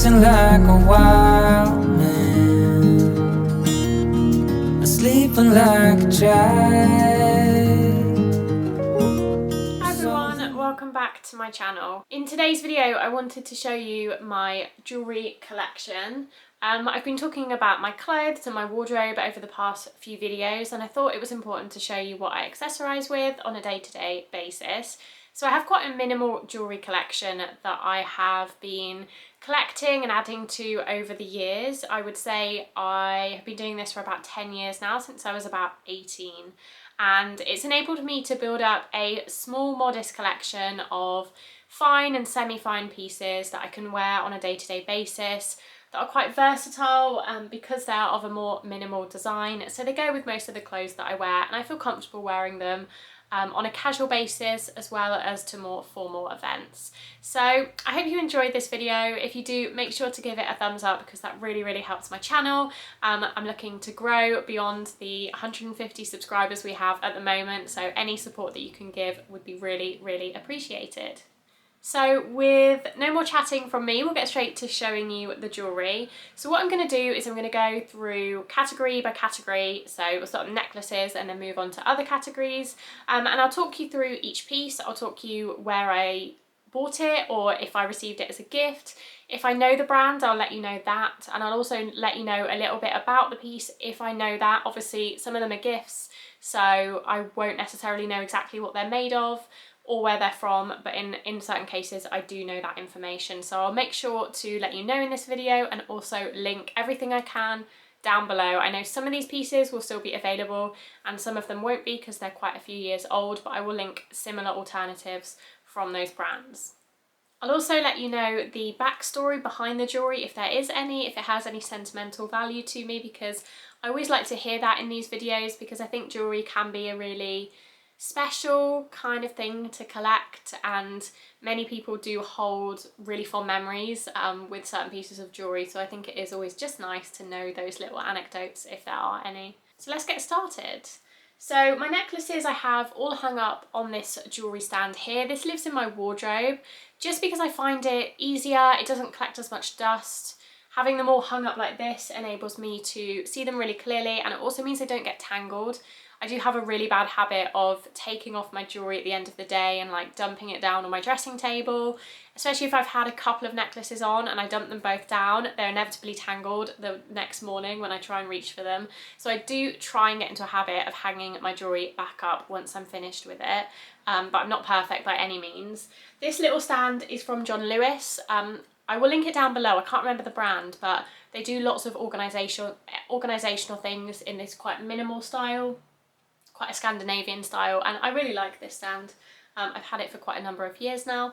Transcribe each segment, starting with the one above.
acting like a wild man, sleeping like a child. Hi everyone, welcome back to my channel. In today's video I wanted to show you my jewellery collection. I've been talking about my clothes and my wardrobe over the past few videos, and I thought it was important to show you what I accessorise with on a day-to-day basis. So I have quite a minimal jewellery collection that I have been collecting and adding to over the years. I would say I have been doing this for about 10 years now, since I was about 18. And it's enabled me to build up a small, modest collection of fine and semi-fine pieces that I can wear on a day-to-day basis, that are quite versatile because they're of a more minimal design. So they go with most of the clothes that I wear, and I feel comfortable wearing them on a casual basis as well as to more formal events. So I hope you enjoyed this video. If you do, make sure to give it a thumbs up because that really helps my channel. I'm looking to grow beyond the 150 subscribers we have at the moment, so any support that you can give would be really appreciated. So with no more chatting from me, we'll get straight to showing you the jewellery. So what I'm going to do is I'm going to go through category by category. So we'll start with necklaces and then move on to other categories. And I'll talk you through each piece. I'll talk you where I bought it or if I received it as a gift. If I know the brand, I'll let you know that. And I'll also let you know a little bit about the piece if I know that. Obviously, some of them are gifts, so I won't necessarily know exactly what they're made of or where they're from, but in certain cases I do know that information. So I'll make sure to let you know in this video and also link everything I can down below. I know some of these pieces will still be available and some of them won't be because they're quite a few years old, but I will link similar alternatives from those brands. I'll also let you know the backstory behind the jewellery, if there is any, if it has any sentimental value to me, because I always like to hear that in these videos, because I think jewellery can be a really special kind of thing to collect, and many people do hold really fond memories with certain pieces of jewellery, so I think it is always just nice to know those little anecdotes if there are any. So let's get started. So my necklaces I have all hung up on this jewellery stand here. This lives in my wardrobe just because I find it easier, it doesn't collect as much dust. Having them all hung up like this enables me to see them really clearly, and it also means they don't get tangled. I do have a really bad habit of taking off my jewellery at the end of the day and like dumping it down on my dressing table, especially if I've had a couple of necklaces on and I dump them both down. They're inevitably tangled the next morning when I try and reach for them. So I do try and get into a habit of hanging my jewellery back up once I'm finished with it, but I'm not perfect by any means. This little stand is from John Lewis. I will link it down below. I can't remember the brand, but they do lots of organisational things in this quite minimal style, quite a Scandinavian style, and I really like this stand. I've had it for quite a number of years now.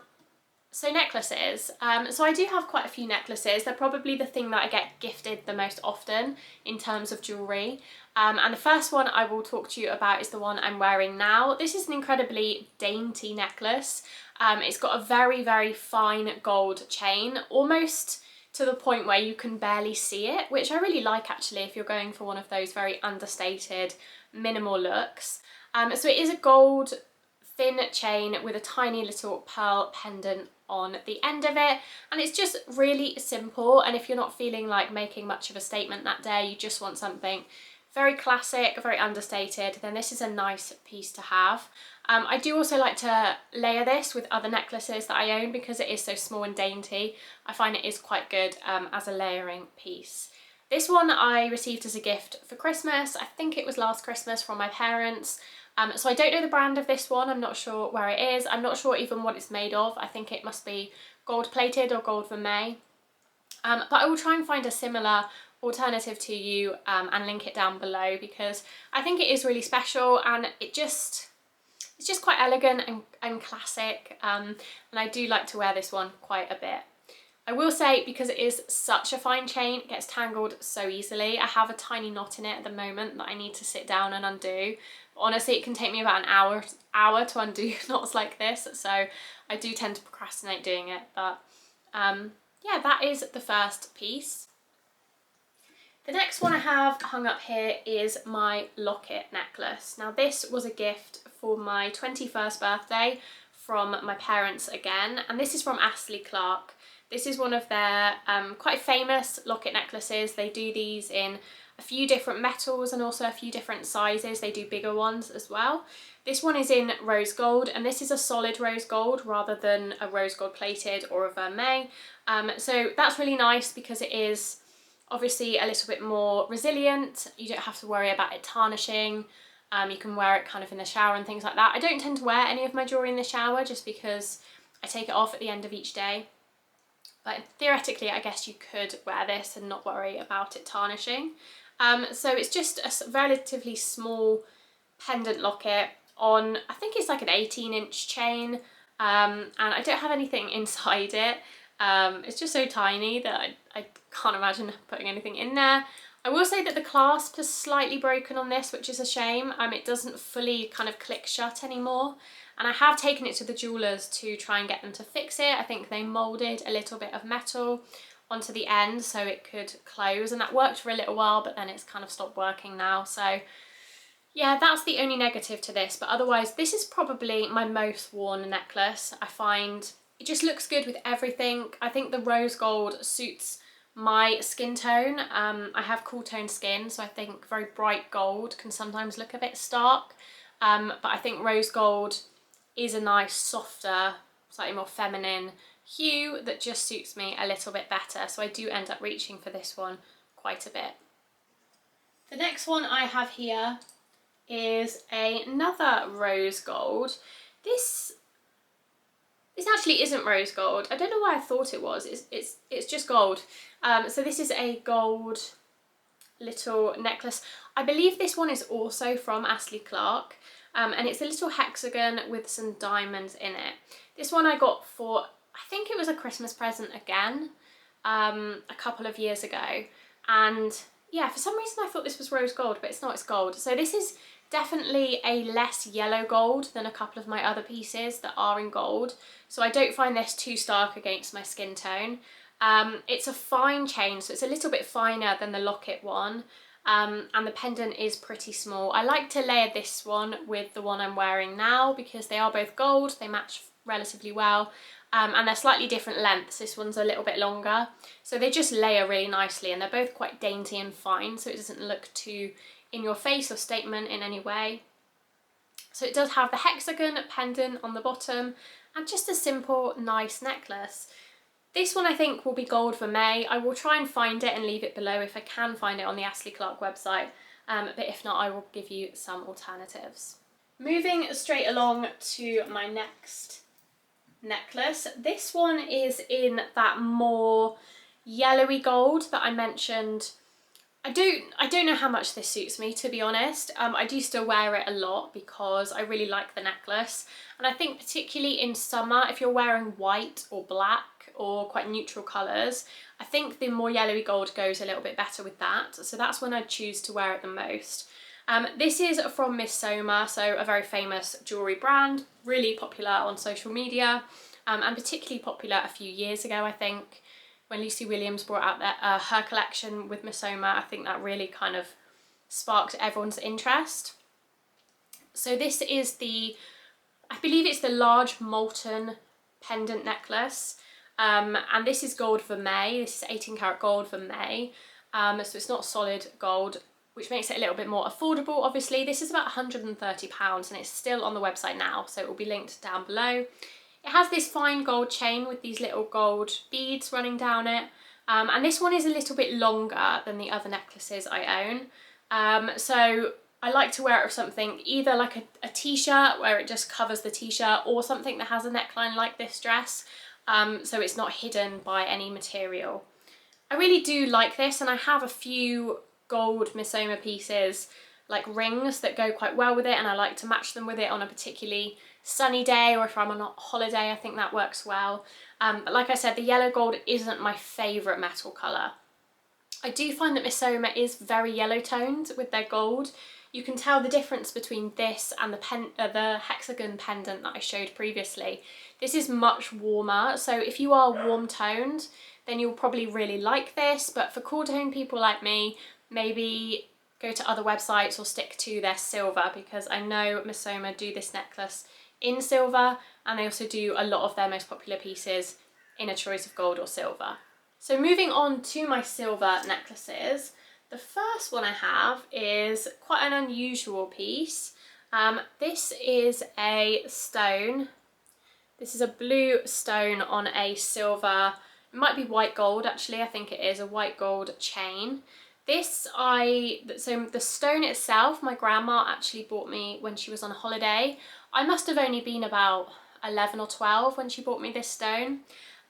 So necklaces. So I do have quite a few necklaces. They're probably the thing that I get gifted the most often in terms of jewellery. And the first one I will talk to you about is the one I'm wearing now. This is an incredibly dainty necklace. It's got a very fine gold chain, almost to the point where you can barely see it, which I really like actually if you're going for one of those very understated minimal looks. So it is a gold thin chain with a tiny little pearl pendant on the end of it, and it's just really simple. And if you're not feeling like making much of a statement that day, you just want something very classic, very understated, then this is a nice piece to have. I do also like to layer this with other necklaces that I own because it is so small and dainty. I find it is quite good as a layering piece. This one I received as a gift for Christmas. I think it was last Christmas from my parents. So I don't know the brand of this one. I'm not sure where it is. I'm not sure even what it's made of. I think it must be gold plated or gold vermeil. But I will try and find a similar alternative to you and link it down below, because I think it is really special and it's just quite elegant and classic, and I do like to wear this one quite a bit. I will say, because it is such a fine chain, it gets tangled so easily. I have a tiny knot in it at the moment that I need to sit down and undo. But honestly, it can take me about an hour to undo knots like this, so I do tend to procrastinate doing it. But yeah, that is the first piece. The next one I have hung up here is my locket necklace. Now this was a gift for my 21st birthday from my parents again, and this is from Astley Clarke. This is one of their quite famous locket necklaces. They do these in a few different metals and also a few different sizes. They do bigger ones as well. This one is in rose gold, and this is a solid rose gold rather than a rose gold plated or a vermeil. So that's really nice because it is obviously a little bit more resilient. You don't have to worry about it tarnishing. You can wear it kind of in the shower and things like that. I don't tend to wear any of my jewellery in the shower just because I take it off at the end of each day. But theoretically, I guess you could wear this and not worry about it tarnishing. So it's just a relatively small pendant locket on, I think it's like an 18-inch chain, and I don't have anything inside it. It's just so tiny that I can't imagine putting anything in there. I will say that the clasp is slightly broken on this, which is a shame. It doesn't fully kind of click shut anymore. And I have taken it to the jewellers to try and get them to fix it. I think they moulded a little bit of metal onto the end so it could close, and that worked for a little while, but then it's kind of stopped working now. So yeah, that's the only negative to this, but otherwise this is probably my most worn necklace. I find it just looks good with everything. I think the rose gold suits my skin tone. I have cool toned skin, so I think very bright gold can sometimes look a bit stark, but I think rose gold is a nice, softer, slightly more feminine hue that just suits me a little bit better, so I do end up reaching for this one quite a bit. The next one I have here is another rose gold. This actually isn't rose gold. I don't know why I thought it was. It's just gold. So this is a gold little necklace. I believe this one is also from Astley Clarke, and it's a little hexagon with some diamonds in it. This one I got for, I think it was a Christmas present again, a couple of years ago, and yeah, for some reason I thought this was rose gold, but it's not, it's gold. So this is definitely a less yellow gold than a couple of my other pieces that are in gold, so I don't find this too stark against my skin tone. It's a fine chain, so it's a little bit finer than the locket one, and the pendant is pretty small. I like to layer this one with the one I'm wearing now because they are both gold, they match relatively well, and they're slightly different lengths. This one's a little bit longer, so they just layer really nicely, and they're both quite dainty and fine, so it doesn't look too in your face or statement in any way. So it does have the hexagon pendant on the bottom and just a simple, nice necklace. This one I think will be gold vermeil. I will try and find it and leave it below if I can find it on the Astley Clarke website, but if not, I will give you some alternatives. Moving straight along to my next necklace. This one is in that more yellowy gold that I mentioned. I don't know how much this suits me, to be honest. I do still wear it a lot because I really like the necklace, and I think particularly in summer, if you're wearing white or black or quite neutral colours, I think the more yellowy gold goes a little bit better with that, so that's when I choose to wear it the most. This is from Missoma, so a very famous jewellery brand, really popular on social media, and particularly popular a few years ago, I think. When Lucy Williams brought out her collection with Missoma, I think that really kind of sparked everyone's interest. So this is the, I believe it's the large molten pendant necklace, and this is gold vermeil. This is 18 karat gold vermeil, so it's not solid gold, which makes it a little bit more affordable. Obviously, this is about £130 and it's still on the website now, so it will be linked down below. It has this fine gold chain with these little gold beads running down it, and this one is a little bit longer than the other necklaces I own, so I like to wear it with something, either like a t-shirt where it just covers the t-shirt, or something that has a neckline like this dress, so it's not hidden by any material. I really do like this, and I have a few gold Missoma pieces, like rings, that go quite well with it, and I like to match them with it on a particularly sunny day, or if I'm on a holiday, I think that works well. But like I said, the yellow gold isn't my favourite metal colour. I do find that Missoma is very yellow toned with their gold. You can tell the difference between this and the hexagon pendant that I showed previously. This is much warmer, so if you are warm toned, then you'll probably really like this, but for cool toned people like me, maybe go to other websites or stick to their silver, because I know Missoma do this necklace in silver, and they also do a lot of their most popular pieces in a choice of gold or silver. So moving on to my silver necklaces, the first one I have is quite an unusual piece. This is a stone. This is a blue stone on a silver, it might be white gold actually, I think it is a white gold chain. So the stone itself, my grandma actually bought me when she was on holiday. I must have only been about 11 or 12 when she bought me this stone.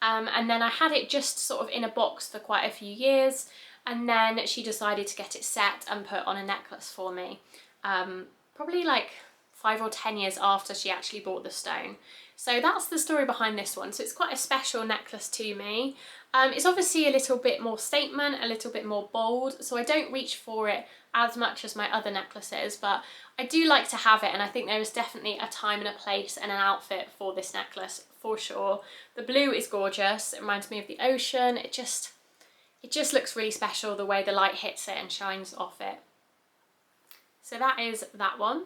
And then I had it just sort of in a box for quite a few years, and then she decided to get it set and put on a necklace for me. Probably like 5 or 10 years after she actually bought the stone. So that's the story behind this one. So it's quite a special necklace to me. It's obviously a little bit more statement, a little bit more bold, so I don't reach for it as much as my other necklaces, but I do like to have it, and I think there is definitely a time and a place and an outfit for this necklace for sure. The blue is gorgeous, it reminds me of the ocean, it just looks really special the way the light hits it and shines off it. So that is that one.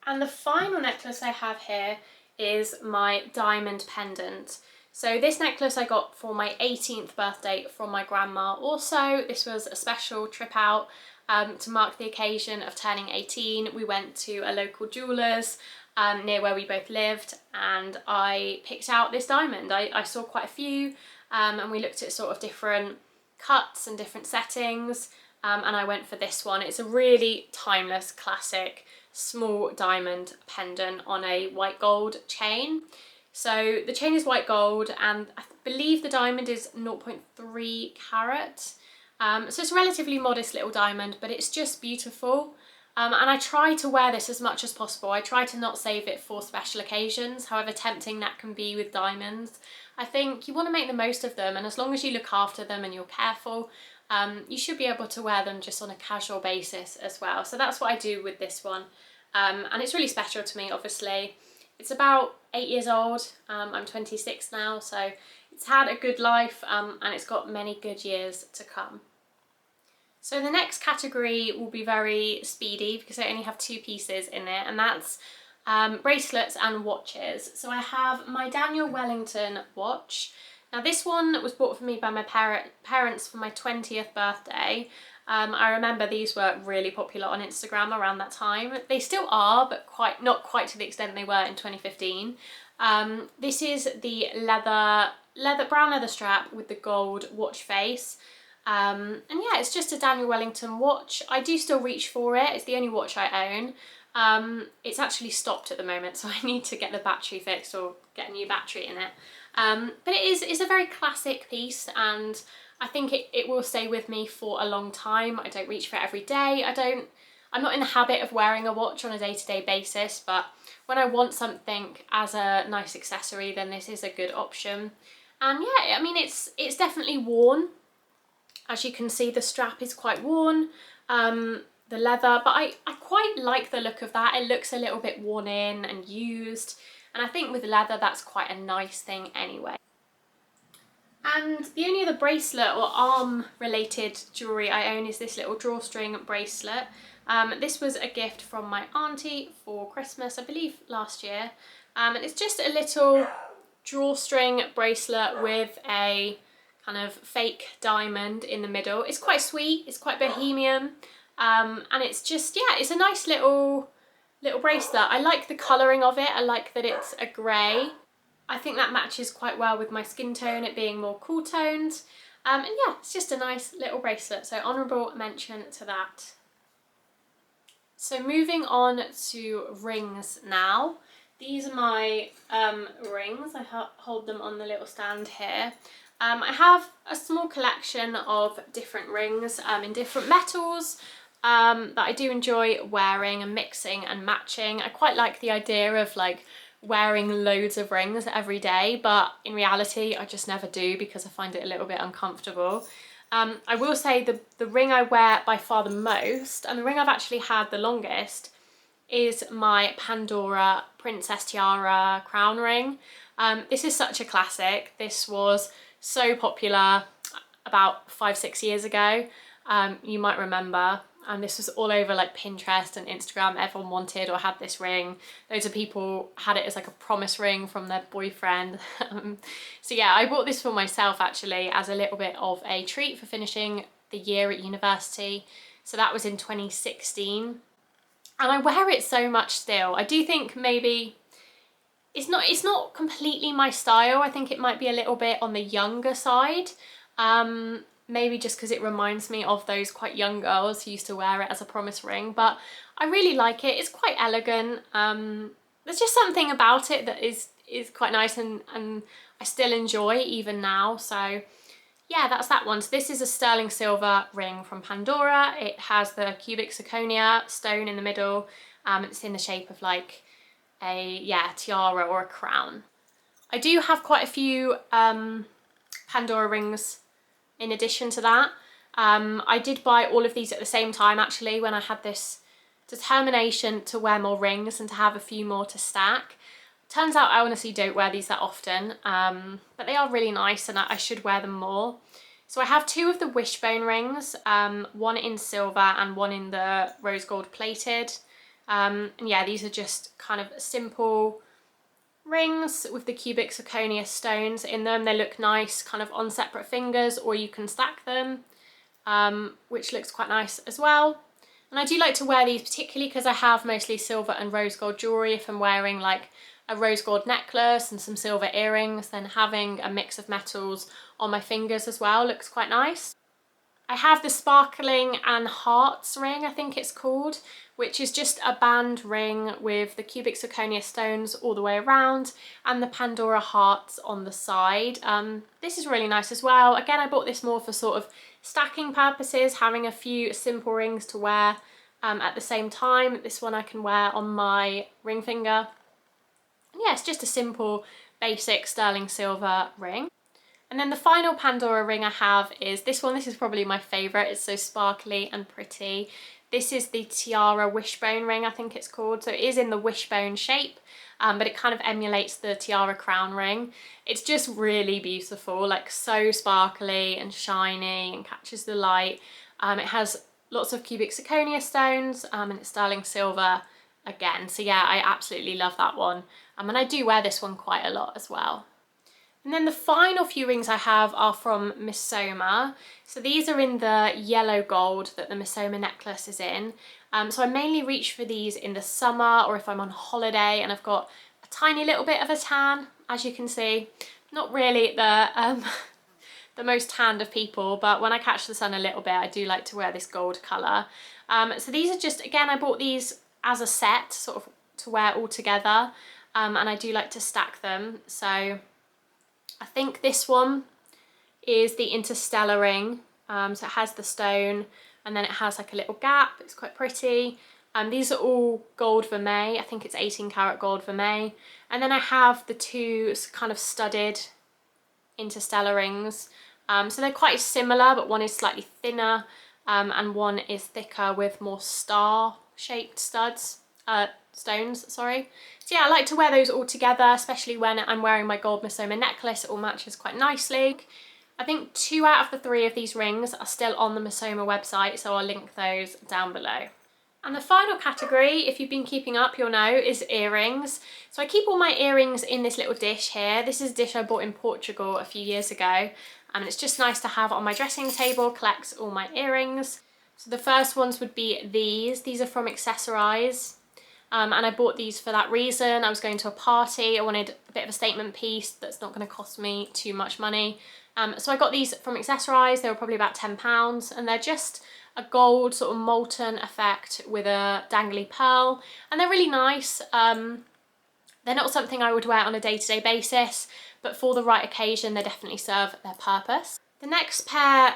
And the final necklace I have here is my diamond pendant. So this necklace I got for my 18th birthday from my grandma. Also, this was a special trip out to mark the occasion of turning 18. We went to a local jeweller's near where we both lived, and I picked out this diamond. I saw quite a few and we looked at sort of different cuts and different settings, and I went for this one. It's a really timeless, classic, small diamond pendant on a white gold chain. So the chain is white gold, and I believe the diamond is 0.3 carat. So it's a relatively modest little diamond, but it's just beautiful. And I try to wear this as much as possible. I try to not save it for special occasions, however tempting that can be with diamonds. I think you want to make the most of them, and as long as you look after them and you're careful, you should be able to wear them just on a casual basis as well. So that's what I do with this one. And it's really special to me, obviously. It's about 8 years old. I'm 26 now, so it's had a good life, and it's got many good years to come. So the next category will be very speedy because I only have 2 pieces in it, and that's bracelets and watches. So I have my Daniel Wellington watch. Now this one was bought for me by my parents for my 20th birthday. I remember these were really popular on Instagram around that time. They still are, but not quite to the extent they were in 2015. This is the brown leather strap with the gold watch face. And yeah, it's just a Daniel Wellington watch. I do still reach for it. It's the only watch I own. It's actually stopped at the moment, so I need to get the battery fixed or get a new battery in it. But it's a very classic piece, and I think it will stay with me for a long time. I don't reach for it every day. I'm not in the habit of wearing a watch on a day-to-day basis, but when I want something as a nice accessory, then this is a good option. And yeah, I mean, it's definitely worn. As you can see, the strap is quite worn, the leather, but I quite like the look of that. It looks a little bit worn in and used, and I think with leather that's quite a nice thing anyway. And the only other bracelet or arm related jewellery I own is this little drawstring bracelet. This was a gift from my auntie for Christmas, I believe last year, and it's just a little drawstring bracelet with a kind of fake diamond in the middle. It's quite sweet, it's quite bohemian, and it's just, yeah, it's a nice little bracelet. I like the colouring of it. I like that it's a grey. I think that matches quite well with my skin tone, it being more cool toned. And yeah, it's just a nice little bracelet, so honourable mention to that. So moving on to rings now. These are my rings. I hold them on the little stand here. I have a small collection of different rings in different metals that I do enjoy wearing and mixing and matching. I quite like the idea of like wearing loads of rings every day, but in reality I just never do because I find it a little bit uncomfortable. I will say the ring I wear by far the most, and the ring I've actually had the longest, is my Pandora Princess Tiara crown ring. This is such a classic. This was so popular about 5-6 years ago. You might remember. and this was all over like Pinterest and Instagram. Everyone wanted or had this ring. Loads of people had it as like a promise ring from their boyfriend. So yeah, I bought this for myself actually as a little bit of a treat for finishing the year at university. So that was in 2016, and I wear it so much still. I do think maybe it's not completely my style. I think it might be a little bit on the younger side. Maybe just because it reminds me of those quite young girls who used to wear it as a promise ring, but I really like it. It's quite elegant. There's just something about it that is quite nice, and I still enjoy even now. So yeah, that's that one. So this is a sterling silver ring from Pandora. It has the cubic zirconia stone in the middle. It's in the shape of like a tiara or a crown. I do have quite a few Pandora rings in addition to that. I did buy all of these at the same time actually, when I had this determination to wear more rings and to have a few more to stack. Turns out I honestly don't wear these that often, but they are really nice and I should wear them more. So I have two of the wishbone rings, one in silver and one in the rose gold plated. And yeah, these are just kind of simple rings with the cubic zirconia stones in them. They look nice kind of on separate fingers, or you can stack them, which looks quite nice as well. And I do like to wear these particularly because I have mostly silver and rose gold jewellery. If I'm wearing like a rose gold necklace and some silver earrings, then having a mix of metals on my fingers as well looks quite nice. I have the sparkling and hearts ring, I think it's called, which is just a band ring with the cubic zirconia stones all the way around and the Pandora hearts on the side. This is really nice as well. Again, I bought this more for sort of stacking purposes, having a few simple rings to wear at the same time. This one I can wear on my ring finger. And yeah, it's just a simple basic sterling silver ring. And then the final Pandora ring I have is this one. This is probably my favourite. It's so sparkly and pretty. This is the tiara wishbone ring, I think it's called. So it is in the wishbone shape, but it kind of emulates the tiara crown ring. It's just really beautiful, like so sparkly and shiny and catches the light. It has lots of cubic zirconia stones and it's sterling silver again. So yeah, I absolutely love that one. And I do wear this one quite a lot as well. And then the final few rings I have are from Missoma. So these are in the yellow gold that the Missoma necklace is in. So I mainly reach for these in the summer or if I'm on holiday and I've got a tiny little bit of a tan, as you can see. Not really the most tanned of people, but when I catch the sun a little bit, I do like to wear this gold colour. So these are just, again, I bought these as a set, sort of to wear all together, and I do like to stack them. So I think this one is the Interstellar ring. So it has the stone and then it has like a little gap. It's quite pretty. These are all gold vermeil. I think it's 18 karat gold vermeil. And then I have the two kind of studded Interstellar rings. So they're quite similar, but one is slightly thinner and one is thicker with more star-shaped stones, sorry. So yeah, I like to wear those all together, especially when I'm wearing my gold Missoma necklace. It all matches quite nicely. I think 2 out of the 3 of these rings are still on the Missoma website, so I'll link those down below. And the final category, if you've been keeping up, you'll know, is earrings. So I keep all my earrings in this little dish here. This is a dish I bought in Portugal a few years ago, and it's just nice to have on my dressing table, collects all my earrings. So the first ones would be these. These are from Accessorize. And I bought these for that reason. I was going to a party. I wanted a bit of a statement piece that's not going to cost me too much money. So I got these from Accessorize. They were probably about £10, and they're just a gold sort of molten effect with a dangly pearl, and they're really nice. They're not something I would wear on a day-to-day basis, but for the right occasion they definitely serve their purpose. The next pair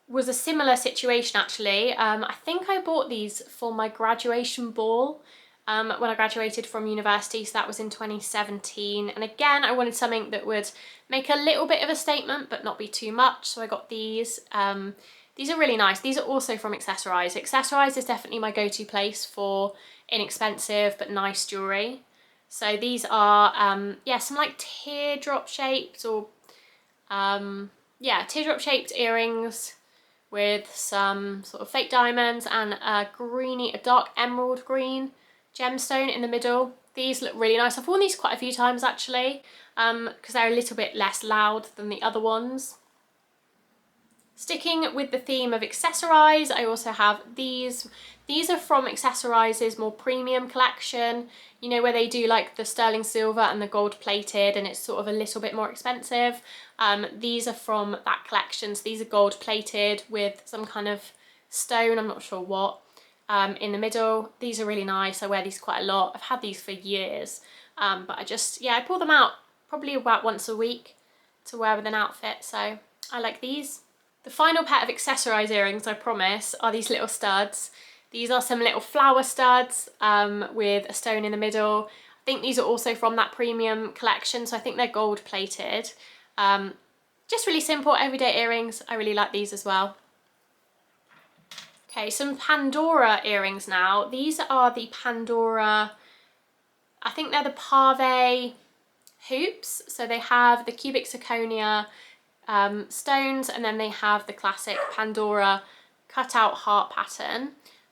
was a similar situation actually. I think I bought these for my graduation ball when I graduated from university, so that was in 2017. And again, I wanted something that would make a little bit of a statement but not be too much, so I got these. These are really nice. These are also from Accessorize. Accessorize is definitely my go-to place for inexpensive but nice jewellery. So these are, yeah, some like teardrop shaped or, yeah, teardrop shaped earrings with some sort of fake diamonds and a dark emerald green gemstone in the middle. These look really nice. I've worn these quite a few times actually, because they're a little bit less loud than the other ones. Sticking with the theme of accessorize, I also have these. These are from Accessorize's more premium collection, you know, where they do like the sterling silver and the gold plated, and it's sort of a little bit more expensive. These are from that collection. So these are gold plated with some kind of stone, I'm not sure what, in the middle. These are really nice. I wear these quite a lot. I've had these for years, but I pull them out probably about once a week to wear with an outfit. So I like these. The final pair of Accessorize earrings, I promise, are these little studs. These are some little flower studs with a stone in the middle. I think these are also from that premium collection, so I think they're gold plated. Just really simple everyday earrings. I really like these as well. Okay, some Pandora earrings now. These are the Pandora, I think they're the Pave hoops. So they have the cubic zirconia stones, and then they have the classic Pandora cut out heart pattern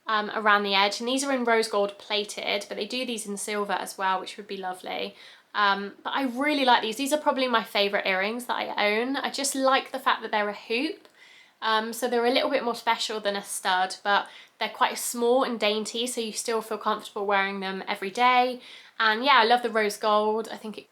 around the edge, and these are in rose gold plated, but they do these in silver as well, which would be lovely. But I really like these. These are probably my favourite earrings that I own. I just like the fact that they're a hoop, so they're a little bit more special than a stud, but they're quite small and dainty, so you still feel comfortable wearing them every day. And yeah, I love the rose gold. I think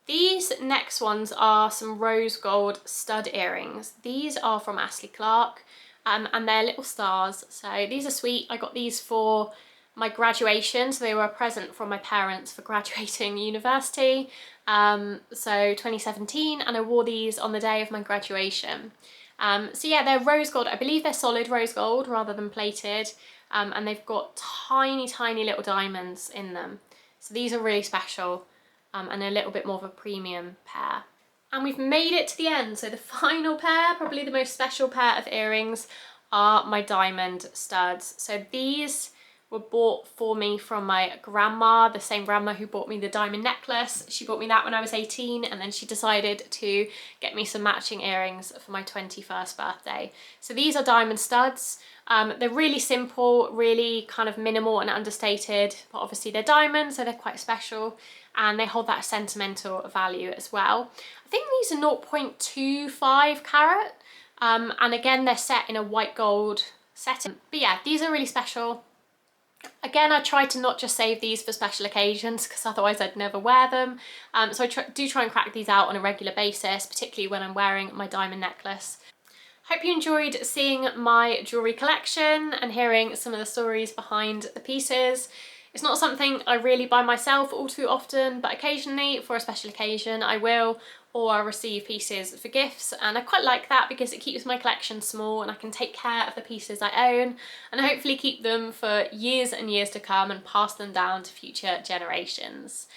these next ones are some rose gold stud earrings. These are from Astley Clarke, and they're little stars. So these are sweet. I got these for my graduation, so they were a present from my parents for graduating university. So 2017, and I wore these on the day of my graduation. So yeah, they're rose gold. I believe they're solid rose gold rather than plated, and they've got tiny, tiny little diamonds in them. So these are really special. And a little bit more of a premium pair. And we've made it to the end. So the final pair, probably the most special pair of earrings, are my diamond studs. So these were bought for me from my grandma, the same grandma who bought me the diamond necklace. She bought me that when I was 18, and then she decided to get me some matching earrings for my 21st birthday. So these are diamond studs. They're really simple, really kind of minimal and understated, but obviously they're diamonds, so they're quite special, and they hold that sentimental value as well. I think these are 0.25 carat, and again, they're set in a white gold setting. But yeah, these are really special. Again, I try to not just save these for special occasions, because otherwise I'd never wear them. So I do try and crack these out on a regular basis, particularly when I'm wearing my diamond necklace. Hope you enjoyed seeing my jewellery collection and hearing some of the stories behind the pieces. It's not something I really buy myself all too often, but occasionally for a special occasion I will, or I receive pieces for gifts, and I quite like that because it keeps my collection small and I can take care of the pieces I own and hopefully keep them for years and years to come and pass them down to future generations.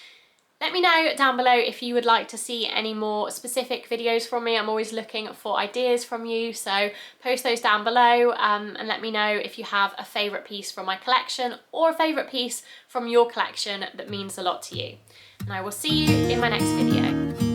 Let me know down below if you would like to see any more specific videos from me. I'm always looking for ideas from you, so post those down below, and let me know if you have a favourite piece from my collection or a favourite piece from your collection that means a lot to you. And I will see you in my next video.